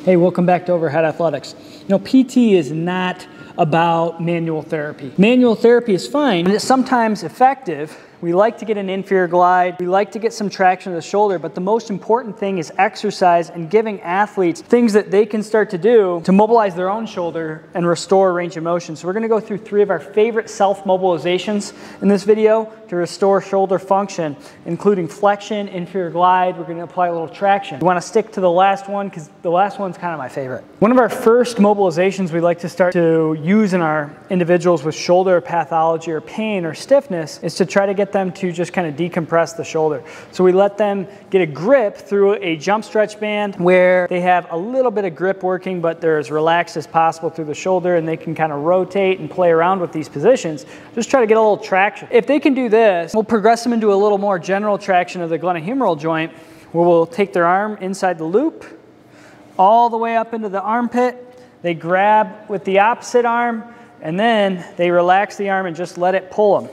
Hey, welcome back to Overhead Athletics. You know, PT is not about manual therapy. Manual therapy is fine, and it's sometimes effective. We like to get an inferior glide. We like to get some traction of the shoulder, but the most important thing is exercise and giving athletes things that they can start to do to mobilize their own shoulder and restore range of motion. So we're gonna go through 3 of our favorite self-mobilizations in this video to restore shoulder function, including flexion, inferior glide. We're gonna apply a little traction. We wanna stick to the last one because the last one's kind of my favorite. One of our first mobilizations we like to start to use in our individuals with shoulder pathology or pain or stiffness is to try to get them to just kind of decompress the shoulder. So we let them get a grip through a jump stretch band where they have a little bit of grip working, but they're as relaxed as possible through the shoulder, and they can kind of rotate and play around with these positions. Just try to get a little traction. If they can do this, we'll progress them into a little more general traction of the glenohumeral joint, where we'll take their arm inside the loop, all the way up into the armpit. They grab with the opposite arm, and then they relax the arm and just let it pull them.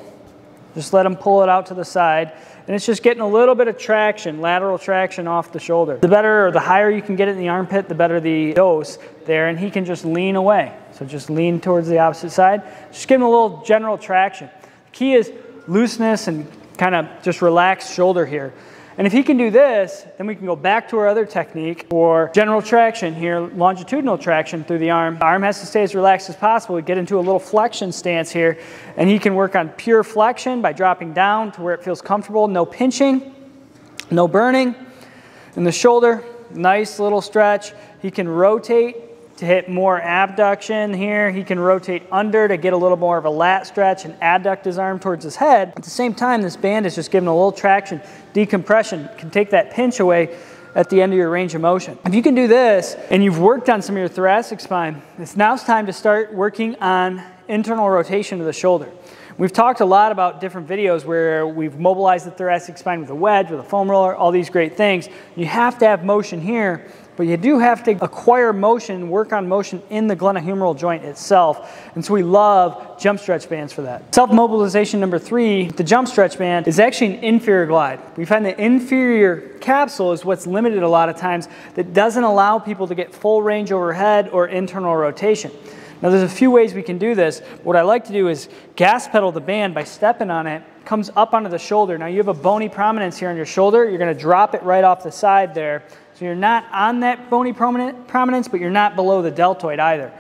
Just let them pull it out to the side. And it's just getting a little bit of traction, lateral traction off the shoulder. The better or the higher you can get it in the armpit, the better the dose there, and he can just lean away. So just lean towards the opposite side. Just give him a little general traction. The key is looseness and kind of just relaxed shoulder here. And if he can do this, then we can go back to our other technique for general traction here, longitudinal traction through the arm. The arm has to stay as relaxed as possible. We get into a little flexion stance here, and he can work on pure flexion by dropping down to where it feels comfortable, no pinching, no burning. In the shoulder, nice little stretch. He can rotate to hit more abduction here. He can rotate under to get a little more of a lat stretch and adduct his arm towards his head. At the same time, this band is just giving a little traction, decompression, can take that pinch away at the end of your range of motion. If you can do this and you've worked on some of your thoracic spine, now it's time to start working on internal rotation of the shoulder. We've talked a lot about different videos where we've mobilized the thoracic spine with a wedge, with a foam roller, all these great things. You have to have motion here, but you do have to acquire motion, work on motion in the glenohumeral joint itself. And so we love jump stretch bands for that. Self-mobilization number 3, the jump stretch band, is actually an inferior glide. We find the inferior capsule is what's limited a lot of times, that doesn't allow people to get full range overhead or internal rotation. Now there's a few ways we can do this. What I like to do is gas pedal the band by stepping on it, comes up onto the shoulder. Now you have a bony prominence here on your shoulder. You're gonna drop it right off the side there. So you're not on that bony prominence, but you're not below the deltoid either.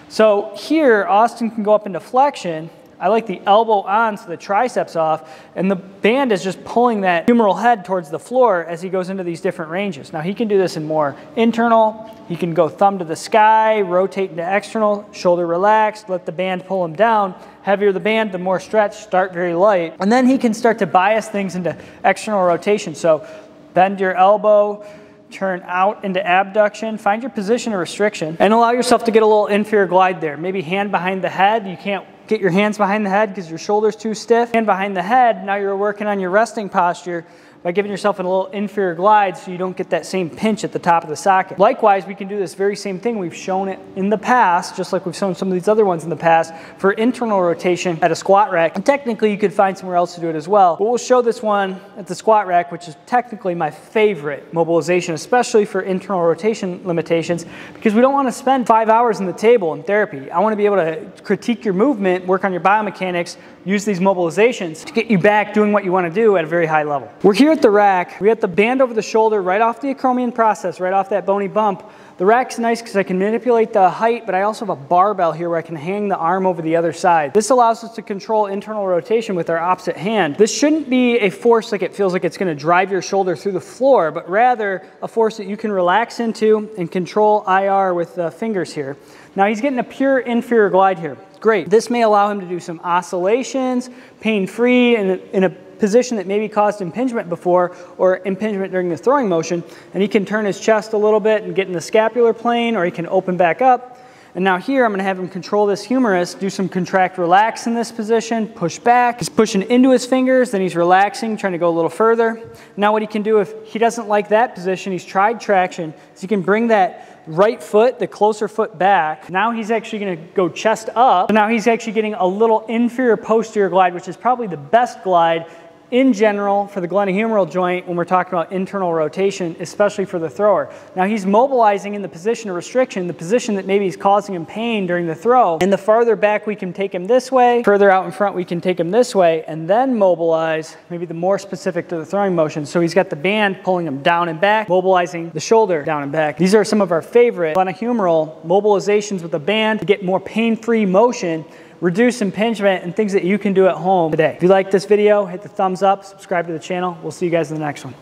So here, Austin can go up into flexion. I like the elbow on so the triceps off, and the band is just pulling that humeral head towards the floor as he goes into these different ranges. Now he can do this in more internal. He can go thumb to the sky, rotate into external, shoulder relaxed, let the band pull him down. Heavier the band, the more stretch, start very light. And then he can start to bias things into external rotation. So bend your elbow, turn out into abduction, find your position of restriction, and allow yourself to get a little inferior glide there. Maybe hand behind the head. You can't get your hands behind the head because your shoulder's too stiff. Hand behind the head, now you're working on your resting posture by giving yourself a little inferior glide so you don't get that same pinch at the top of the socket. Likewise, we can do this very same thing. We've shown it in the past, just like we've shown some of these other ones in the past, for internal rotation at a squat rack. And technically, you could find somewhere else to do it as well. But we'll show this one at the squat rack, which is technically my favorite mobilization, especially for internal rotation limitations, because we don't want to spend 5 hours in the table in therapy. I want to be able to critique your movement, work on your biomechanics, use these mobilizations to get you back doing what you want to do at a very high level. We're here at the rack. We got the band over the shoulder right off the acromion process, right off that bony bump. The rack's nice because I can manipulate the height, but I also have a barbell here where I can hang the arm over the other side. This allows us to control internal rotation with our opposite hand. This shouldn't be a force like it feels like it's going to drive your shoulder through the floor, but rather a force that you can relax into and control IR with the fingers here. Now he's getting a pure inferior glide here. Great. This may allow him to do some oscillations, pain-free, in a position that maybe caused impingement before, or impingement during the throwing motion, and he can turn his chest a little bit and get in the scapular plane, or he can open back up. And now here I'm going to have him control this humerus, do some contract relax in this position, push back. He's pushing into his fingers, then he's relaxing, trying to go a little further. Now what he can do if he doesn't like that position, he's tried traction, so he can bring that right foot, the closer foot back. Now he's actually going to go chest up. So now he's actually getting a little inferior posterior glide, which is probably the best glide in general for the glenohumeral joint when we're talking about internal rotation, especially for the thrower. Now he's mobilizing in the position of restriction, the position that maybe is causing him pain during the throw. And the farther back we can take him this way, further out in front we can take him this way, and then mobilize, maybe the more specific to the throwing motion. So he's got the band pulling him down and back, mobilizing the shoulder down and back. These are some of our favorite glenohumeral mobilizations with the band to get more pain-free motion, reduce impingement, and things that you can do at home today. If you like this video, hit the thumbs up, subscribe to the channel. We'll see you guys in the next one.